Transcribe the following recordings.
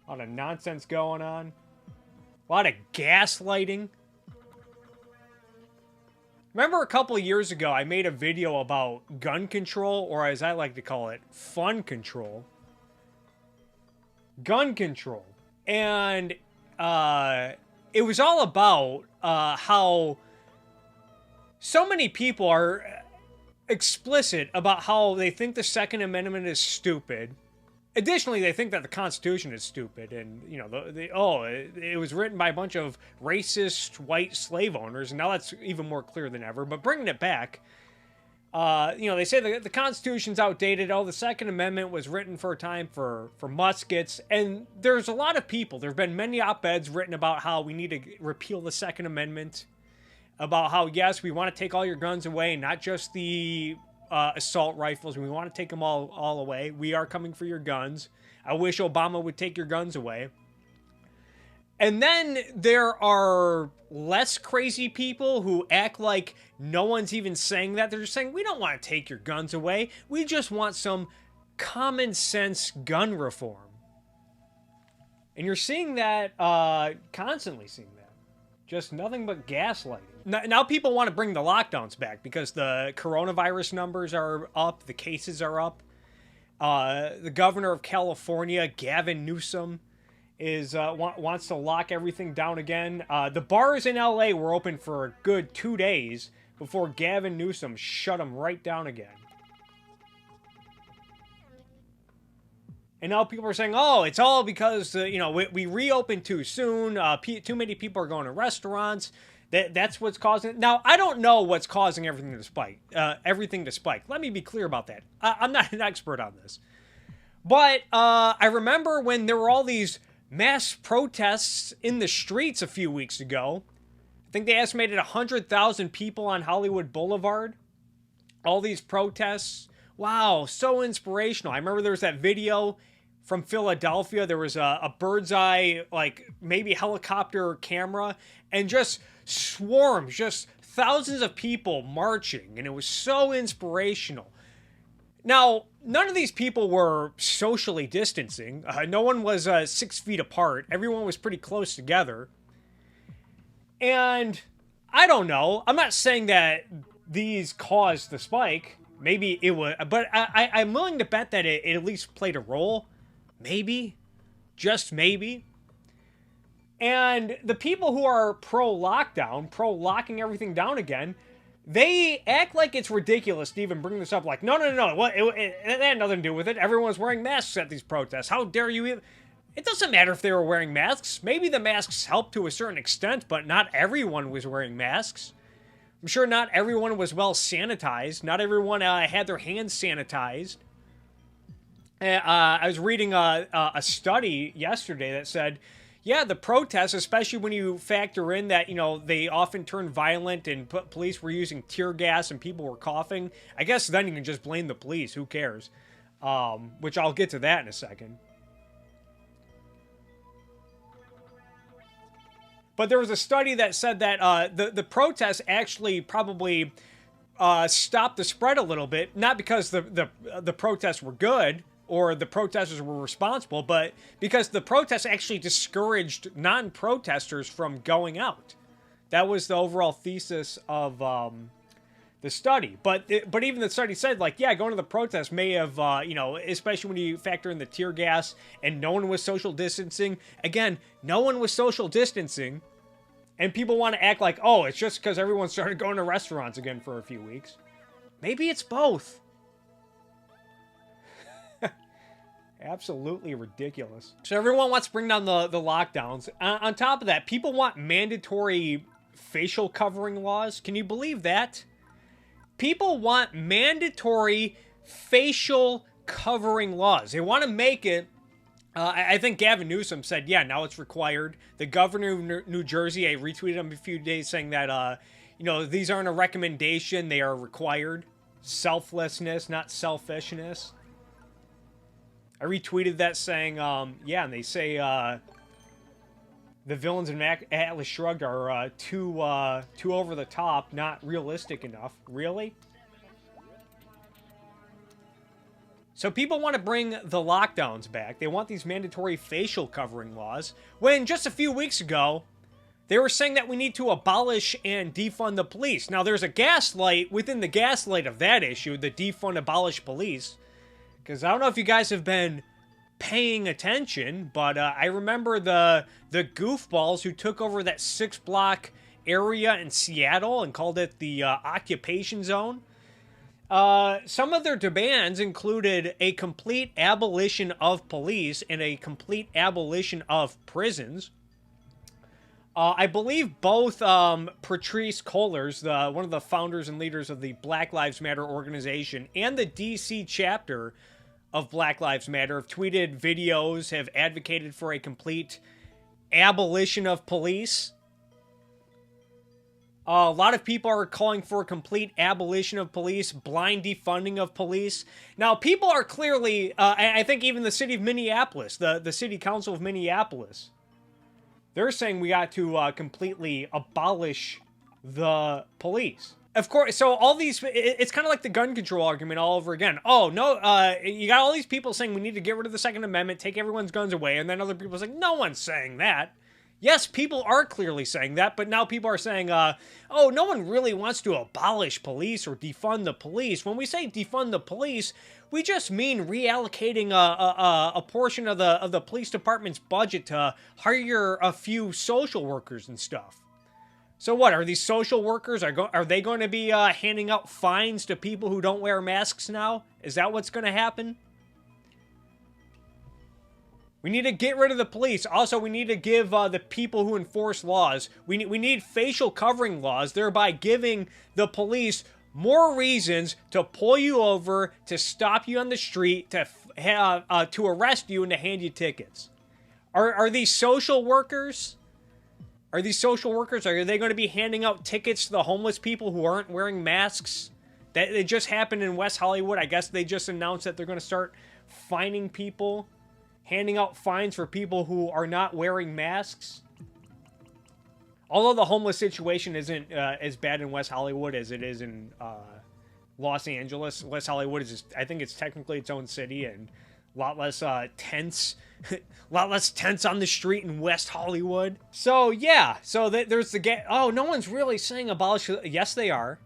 A lot of nonsense going on. A lot of gaslighting. Remember a couple of years ago, I made a video about gun control, or as I like to call it, fun control. Gun control. And it was all about how so many people are explicit about how they think the Second Amendment is stupid. Additionally, they think that the Constitution is stupid, and you know, it was written by a bunch of racist white slave owners, and now that's even more clear than ever. But bringing it back, you know, they say the Constitution's outdated. Oh, the Second Amendment was written for a time for muskets, and there's a lot of people. There have been many op-eds written about how we need to repeal the Second Amendment, about how yes, we want to take all your guns away, not just the assault rifles. We want to take them all away. We are coming for your guns. I wish Obama would take your guns away. And then there are less crazy people who act like no one's even saying that. They're just saying, we don't want to take your guns away. We just want some common sense gun reform. And you're seeing that, constantly seeing that. Just nothing but gaslighting. Now people want to bring the lockdowns back because the coronavirus numbers are up, the cases are up. The governor of California, Gavin Newsom, wants to lock everything down again. The bars in LA were open for a good 2 days before Gavin Newsom shut them right down again. And now people are saying, oh, it's all because, you know, we reopened too soon. Too many people are going to restaurants. That's what's causing it. Now, I don't know what's causing everything to spike. Let me be clear about that. I'm not an expert on this. But I remember when there were all these mass protests in the streets a few weeks ago. I think they estimated 100,000 people on Hollywood Boulevard. All these protests. Wow, so inspirational. I remember there was that video from Philadelphia. There was a bird's eye, like maybe helicopter camera, and just swarms, just thousands of people marching, and it was so inspirational. Now, none of these people were socially distancing. No one was 6 feet apart. Everyone was pretty close together. And I don't know. I'm not saying that these caused the spike. Maybe it would, but I'm willing to bet that it at least played a role. Maybe. Just maybe. And the people who are pro-lockdown, pro-locking everything down again, they act like it's ridiculous to even bring this up. Like, no. What? It had nothing to do with it. Everyone's wearing masks at these protests. How dare you even... It doesn't matter if they were wearing masks. Maybe the masks helped to a certain extent, but not everyone was wearing masks. I'm sure not everyone was well sanitized. Not everyone had their hands sanitized. I was reading a study yesterday that said, yeah, the protests, especially when you factor in that, you know, they often turn violent and police were using tear gas and people were coughing. I guess then you can just blame the police. Who cares? Which I'll get to that in a second. But there was a study that said that the protests actually probably stopped the spread a little bit, not because the protests were good or the protesters were responsible, but because the protests actually discouraged non-protesters from going out. That was the overall thesis of the study. But even the study said, like, yeah, going to the protest may have, you know, especially when you factor in the tear gas and no one was social distancing. Again, no one was social distancing. And people want to act like, oh, it's just because everyone started going to restaurants again for a few weeks. Maybe it's both. Absolutely ridiculous. So everyone wants to bring down the lockdowns. On top of that, people want mandatory facial covering laws. Can you believe that? People want mandatory facial covering laws. They want to make it... I think Gavin Newsom said, yeah, now it's required. The governor of New Jersey, I retweeted him a few days saying that, you know, these aren't a recommendation, they are required. Selflessness, not selfishness. I retweeted that saying, yeah, and they say the villains in Atlas Shrugged are too over the top, not realistic enough. Really? So people want to bring the lockdowns back. They want these mandatory facial covering laws, when just a few weeks ago, they were saying that we need to abolish and defund the police. Now, there's a gaslight within the gaslight of that issue, the defund, abolish police. Because I don't know if you guys have been paying attention, but I remember the goofballs who took over that 6-block area in Seattle and called it the occupation zone. Some of their demands included a complete abolition of police and a complete abolition of prisons. I believe both Patrice Cullors, one of the founders and leaders of the Black Lives Matter organization, and the DC chapter of Black Lives Matter have tweeted videos, have advocated for a complete abolition of police. A lot of people are calling for a complete abolition of police, blind defunding of police. Now, people are clearly, I think even the city of Minneapolis, the city council of Minneapolis, they're saying we got to completely abolish the police. Of course, so all these, it's kind of like the gun control argument all over again. Oh, no, you got all these people saying we need to get rid of the Second Amendment, take everyone's guns away, and then other people saying, no one's saying that. Yes, people are clearly saying that, but now people are saying, oh, no one really wants to abolish police or defund the police. When we say defund the police, we just mean reallocating a portion of the police department's budget to hire a few social workers and stuff. So what, are these social workers, are they going to be handing out fines to people who don't wear masks now? Is that what's going to happen? We need to get rid of the police. Also, we need to give the people who enforce laws, we need facial covering laws, thereby giving the police more reasons to pull you over, to stop you on the street, to arrest you, and to hand you tickets. Are these social workers? Are these social workers, are they going to be handing out tickets to the homeless people who aren't wearing masks? That it just happened in West Hollywood. I guess they just announced that they're going to start fining people, handing out fines for people who are not wearing masks. Although the homeless situation isn't as bad in West Hollywood as it is in Los Angeles. West Hollywood is just, I think it's technically its own city, and a lot less tense, a lot less tense on the street in West Hollywood. So yeah, so there's the oh, no one's really saying abolish. Yes, they are.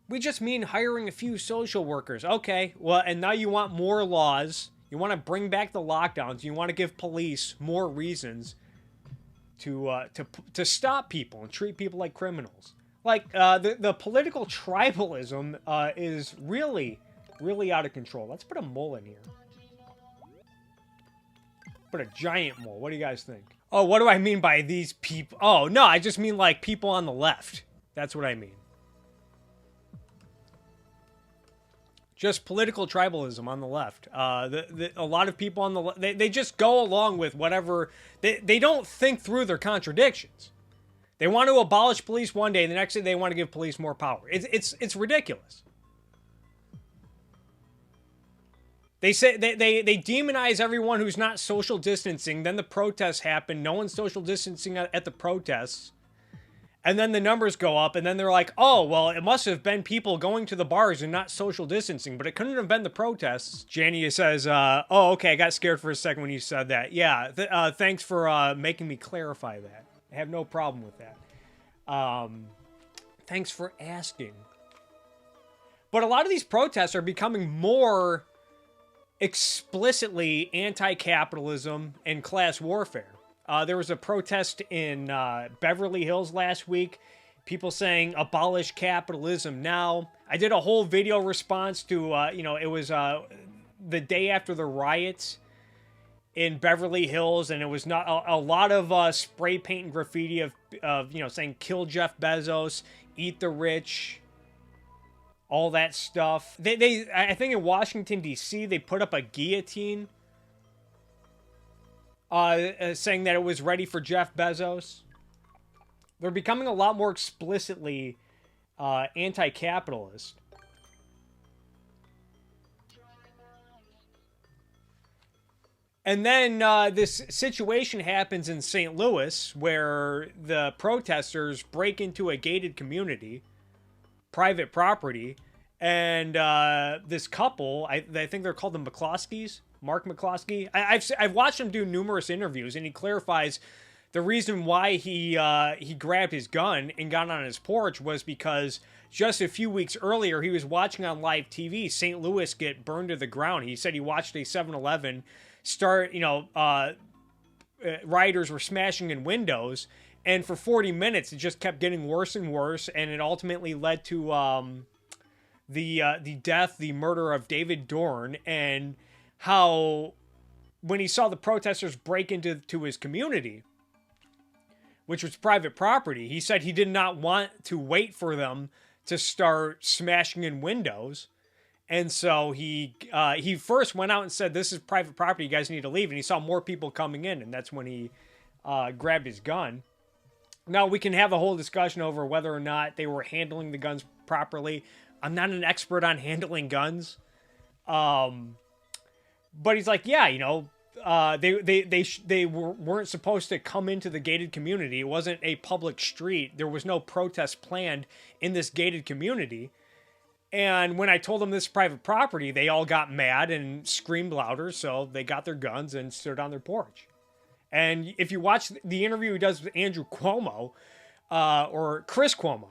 We just mean hiring a few social workers. Okay, well, and now you want more laws. You want to bring back the lockdowns. You want to give police more reasons to stop people and treat people like criminals. Like, the political tribalism is really, really out of control. Let's put a mole in here. Put a giant mole. What do you guys think? Oh, what do I mean by these people? Oh, no, I just mean, like, people on the left. That's what I mean. Just political tribalism on the left. A lot of people on the left, they just go along with whatever. They don't think through their contradictions. They want to abolish police one day, the next day they want to give police more power. It's ridiculous. They say they demonize everyone who's not social distancing. Then the protests happen. No one's social distancing at the protests. And then the numbers go up, and then they're like, oh, well, it must have been people going to the bars and not social distancing, but it couldn't have been the protests. Jania says, oh, okay, I got scared for a second when you said that. Yeah, thanks for making me clarify that. I have no problem with that. Thanks for asking. But a lot of these protests are becoming more explicitly anti-capitalism and class warfare. There was a protest in Beverly Hills last week. People saying, abolish capitalism now. I did a whole video response to, it was the day after the riots in Beverly Hills, and it was not a lot of spray paint and graffiti of saying, kill Jeff Bezos, eat the rich, all that stuff. I think in Washington, D.C., they put up a guillotine saying that it was ready for Jeff Bezos. They're becoming a lot more explicitly anti-capitalist. And then this situation happens in St. Louis where the protesters break into a gated community, private property, And this couple, I think they're called the McCloskeys, Mark McCloskey. I've watched him do numerous interviews, and he clarifies the reason why he grabbed his gun and got on his porch was because just a few weeks earlier he was watching on live TV St. Louis get burned to the ground. He said he watched a 7-Eleven start, rioters were smashing in windows, and for 40 minutes it just kept getting worse and worse, and it ultimately led to the death, the murder of David Dorn, and how when he saw the protesters break into his community, which was private property, he said he did not want to wait for them to start smashing in windows. And so he first went out and said, "This is private property, you guys need to leave." And he saw more people coming in, and that's when he grabbed his gun. Now, we can have a whole discussion over whether or not they were handling the guns properly. I'm not an expert on handling guns. But he's like, yeah, they weren't supposed to come into the gated community. It wasn't a public street. There was no protest planned in this gated community. And when I told them this is private property, they all got mad and screamed louder. So they got their guns and stood on their porch. And if you watch the interview he does with Andrew Cuomo, or Chris Cuomo,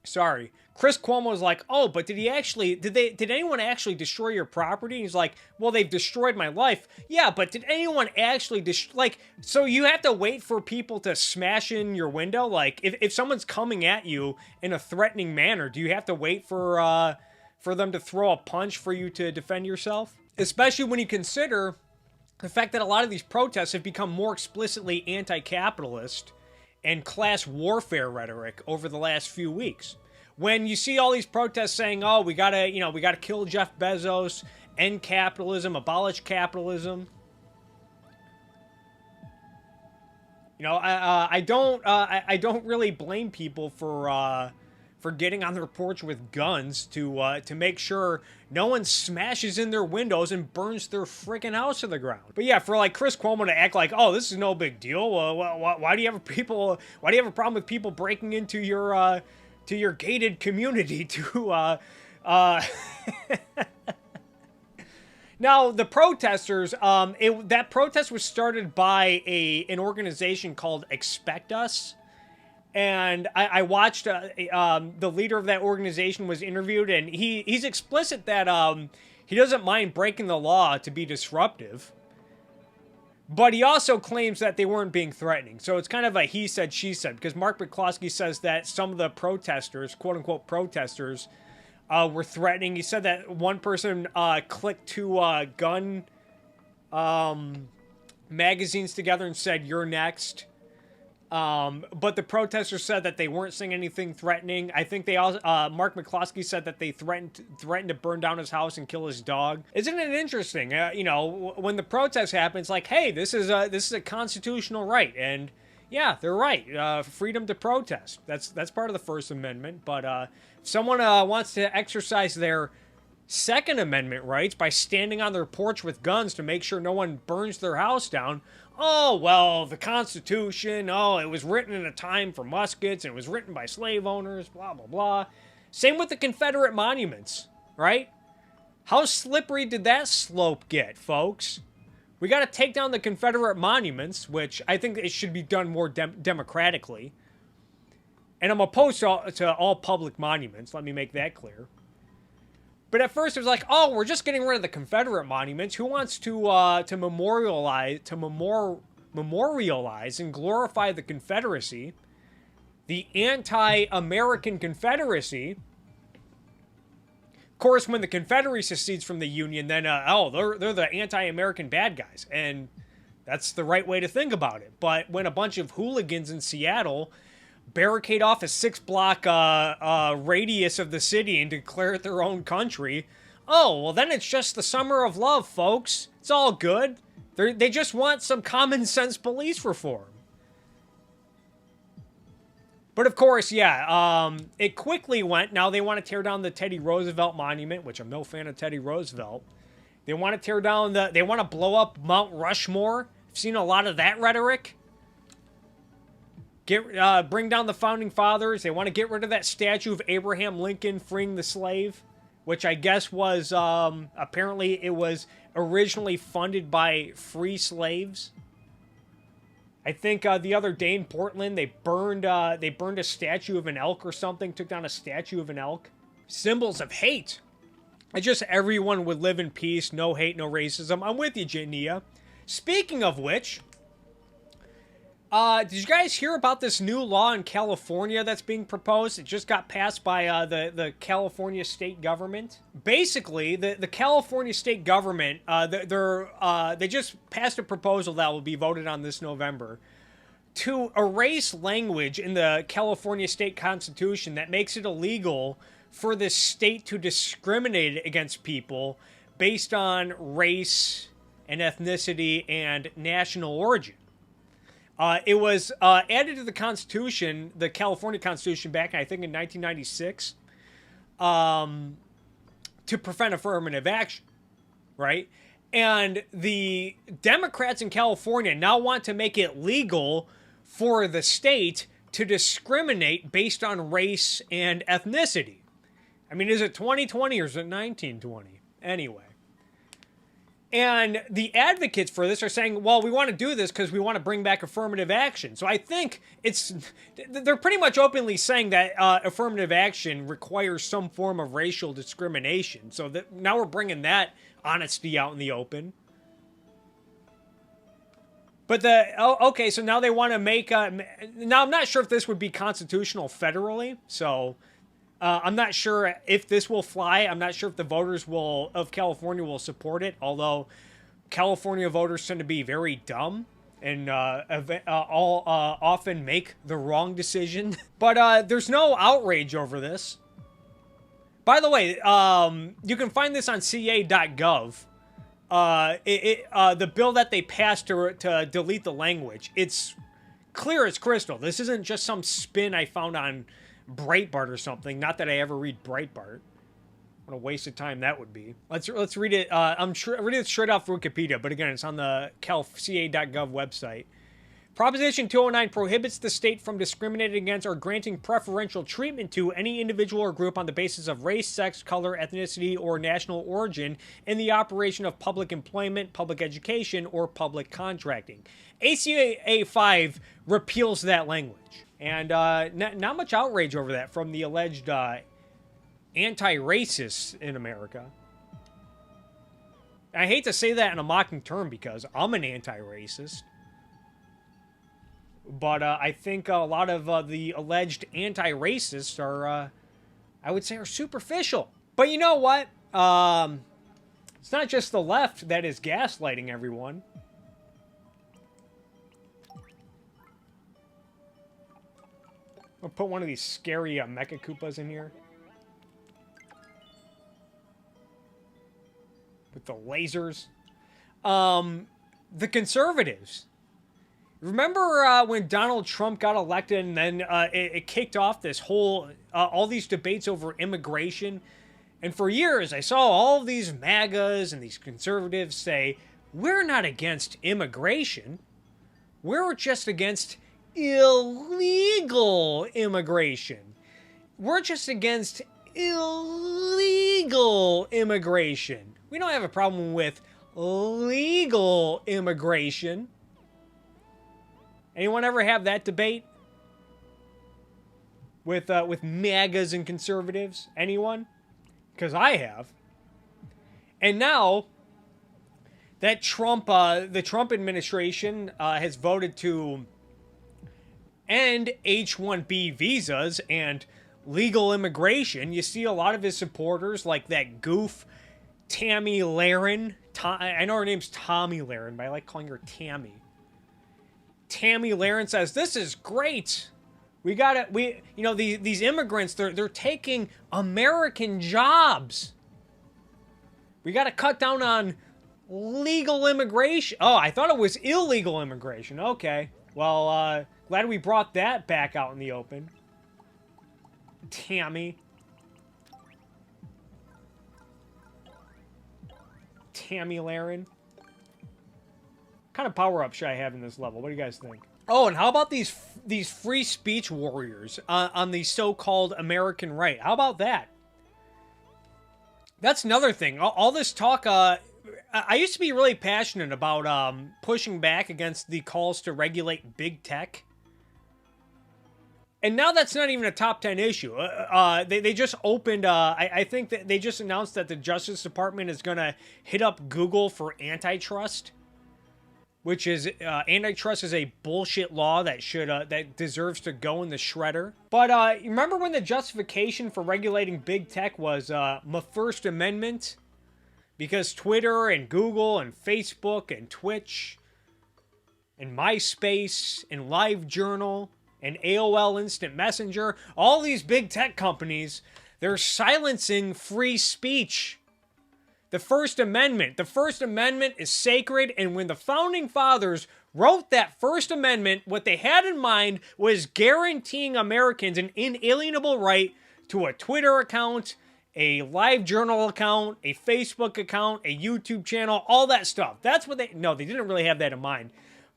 sorry, Chris Cuomo is like, "Oh, but did anyone actually destroy your property?" And he's like, "Well, they've destroyed my life." Yeah, but did anyone actually so you have to wait for people to smash in your window? Like, if someone's coming at you in a threatening manner, do you have to wait for them to throw a punch for you to defend yourself? Especially when you consider the fact that a lot of these protests have become more explicitly anti-capitalist and class warfare rhetoric over the last few weeks. When you see all these protests saying, "Oh, we gotta kill Jeff Bezos, end capitalism, abolish capitalism," I don't really blame people for getting on their porch with guns to make sure no one smashes in their windows and burns their freaking house to the ground. But yeah, for like Chris Cuomo to act like, "Oh, this is no big deal. Why do you have a problem with people breaking into your gated community to Now, the protesters, that protest was started by an organization called Expect Us. And I watched, the leader of that organization was interviewed, and he's explicit that he doesn't mind breaking the law to be disruptive. But he also claims that they weren't being threatening. So it's kind of a he said, she said, because Mark McCloskey says that some of the protesters, quote unquote protesters, were threatening. He said that one person clicked two gun magazines together and said, "You're next." But the protesters said that they weren't saying anything threatening. I think they also, Mark McCloskey said that they threatened to burn down his house and kill his dog. Isn't it interesting? When the protest happens, like, hey, this is a constitutional right, and yeah, they're right. Freedom to protest. That's part of the First Amendment. But if someone wants to exercise their Second Amendment rights by standing on their porch with guns to make sure no one burns their house down, "Oh, well, the Constitution, it was written in a time for muskets, and it was written by slave owners, blah, blah, blah." Same with the Confederate monuments, right? How slippery did that slope get, folks? We got to take down the Confederate monuments, which I think it should be done more democratically. And I'm opposed to all public monuments, let me make that clear. But at first it was like, "Oh, we're just getting rid of the Confederate monuments. Who wants to memorialize and glorify the Confederacy, the anti-American Confederacy?" Of course, when the Confederacy secedes from the Union, then they're the anti-American bad guys, and that's the right way to think about it. But when a bunch of hooligans in Seattle barricade off a 6-block radius of the city and declare it their own country, then it's just the summer of love, folks. It's all good. They just want some common sense police reform. But of course, yeah, it quickly went. Now they want to tear down the Teddy Roosevelt monument, which I'm no fan of Teddy Roosevelt. They want to tear down they want to blow up Mount Rushmore. I've seen a lot of that rhetoric. Bring down the founding fathers. They want to get rid of that statue of Abraham Lincoln freeing the slave, which I guess was apparently it was originally funded by free slaves. I think the other day in Portland they burned a statue of an elk or something. Took down a statue of an elk. Symbols of hate. I just everyone would live in peace, no hate, no racism. I'm with you, Jania. Speaking of which. Did you guys hear about this new law in California that's being proposed? It just got passed by the California state government. Basically, the California state government, they just passed a proposal that will be voted on this November to erase language in the California state constitution that makes it illegal for the state to discriminate against people based on race and ethnicity and national origin. It was added to the Constitution, the California Constitution, back, I think, in 1996, to prevent affirmative action, right? And the Democrats in California now want to make it legal for the state to discriminate based on race and ethnicity. I mean, is it 2020 or is it 1920? Anyway. And the advocates for this are saying, well, we want to do this because we want to bring back affirmative action. So I think they're pretty much openly saying that affirmative action requires some form of racial discrimination. So that now we're bringing that honesty out in the open. But okay, so now they want to make, now I'm not sure if this would be constitutional federally, so... I'm not sure if this will fly. I'm not sure if the voters of California will support it, although California voters tend to be very dumb and often make the wrong decision. But there's no outrage over this. By the way, you can find this on ca.gov. The bill that they passed to delete the language, it's clear as crystal. This isn't just some spin I found on Breitbart or something. Not that I ever read Breitbart. What a waste of time that would be. Let's read it. I'm reading it straight off Wikipedia, but again, it's on the ca.gov website. Proposition 209 prohibits the state from discriminating against or granting preferential treatment to any individual or group on the basis of race, sex, color, ethnicity, or national origin in the operation of public employment, public education, or public contracting. ACA 5 repeals that language. And not much outrage over that from the alleged anti-racists in America. I hate to say that in a mocking term because I'm an anti-racist. But I think a lot of the alleged anti-racists are, I would say, are superficial. But you know what? It's not just the left that is gaslighting everyone. I'll put one of these scary Mecha Koopas in here. With the lasers. The conservatives. Remember when Donald Trump got elected and then it kicked off this whole, all these debates over immigration? And for years, I saw all of these MAGAs and these conservatives say, we're not against immigration. We're just against illegal immigration. We're just against illegal immigration. We don't have a problem with legal immigration. Anyone ever have that debate? With MAGAs and conservatives? Anyone? Because I have. And now that the Trump administration has voted to end H-1B visas and legal immigration, you see a lot of his supporters, like that goof Tammy Laren. I know her name's Tommy Laren, but I like calling her Tammy. Tammy Laren says, this is great. These immigrants, they're taking American jobs. We got to cut down on legal immigration. Oh, I thought it was illegal immigration. Okay. Well, glad we brought that back out in the open. Tammy Laren. What kind of power-up should I have in this level? What do you guys think? Oh, and how about these free speech warriors on the so-called American right? How about that? That's another thing. All this talk. I used to be really passionate about pushing back against the calls to regulate big tech. And now that's not even a top 10 issue. They just opened, I think that they just announced that the Justice Department is going to hit up Google for antitrust, which is, antitrust is a bullshit law that that deserves to go in the shredder. But remember when the justification for regulating big tech was my First Amendment? Because Twitter and Google and Facebook and Twitch and MySpace and LiveJournal and AOL Instant Messenger, all these big tech companies, they're silencing free speech. The First Amendment is sacred, and when the Founding Fathers wrote that First Amendment, what they had in mind was guaranteeing Americans an inalienable right to a Twitter account, a LiveJournal account, a Facebook account, a YouTube channel, all that stuff. That's what they didn't really have that in mind.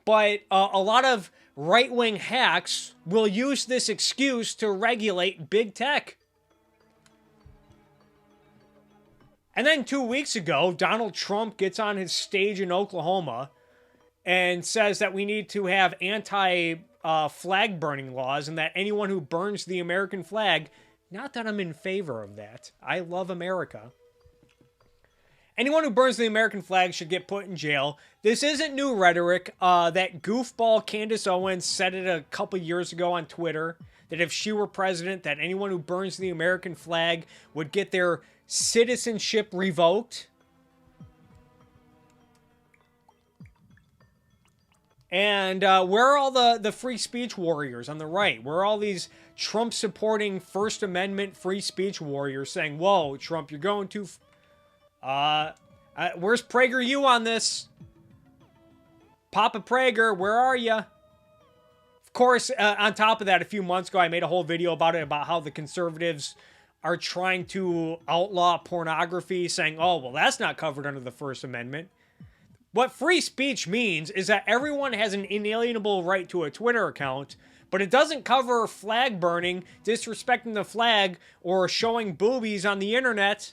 But a lot of right-wing hacks will use this excuse to regulate big tech. And then 2 weeks ago, Donald Trump gets on his stage in Oklahoma and says that we need to have anti-flag burning laws and that anyone who burns the American flag, not that I'm in favor of that. I love America. Anyone who burns the American flag should get put in jail. This isn't new rhetoric. That goofball Candace Owens said it a couple years ago on Twitter, that if she were president, that anyone who burns the American flag would get their citizenship revoked. And where are all the free speech warriors on the right? Where are all these Trump-supporting First Amendment free speech warriors saying, whoa, Trump, you're going too... where's PragerU on this? Papa Prager, where are you? Of course, on top of that, a few months ago, I made a whole video about it, about how the conservatives are trying to outlaw pornography, saying, oh, well, that's not covered under the First Amendment. What free speech means is that everyone has an inalienable right to a Twitter account, but it doesn't cover flag burning, disrespecting the flag, or showing boobies on the internet.